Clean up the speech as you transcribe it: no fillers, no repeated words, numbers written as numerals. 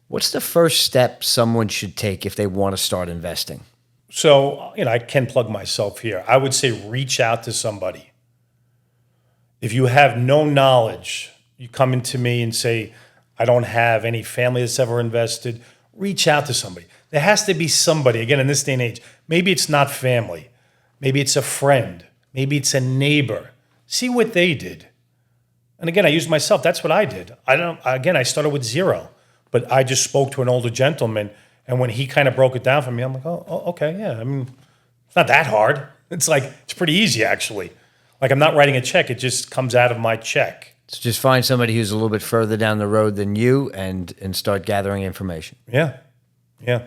What's the first step someone should take if they want to start investing? So, I can plug myself here. I would say reach out to somebody. If you have no knowledge, you come into me and say, I don't have any family that's ever invested, reach out to somebody. There has to be somebody, again, in this day and age. Maybe it's not family. Maybe it's a friend. Maybe it's a neighbor. See what they did. And again, I use myself. That's what I did. I started with zero, but I just spoke to an older gentleman. And when he kind of broke it down for me, I'm like, oh, okay, yeah. I mean, it's not that hard. It's pretty easy, actually. Like, I'm not writing a check. It just comes out of my check. So just find somebody who's a little bit further down the road than you and start gathering information. Yeah. Yeah.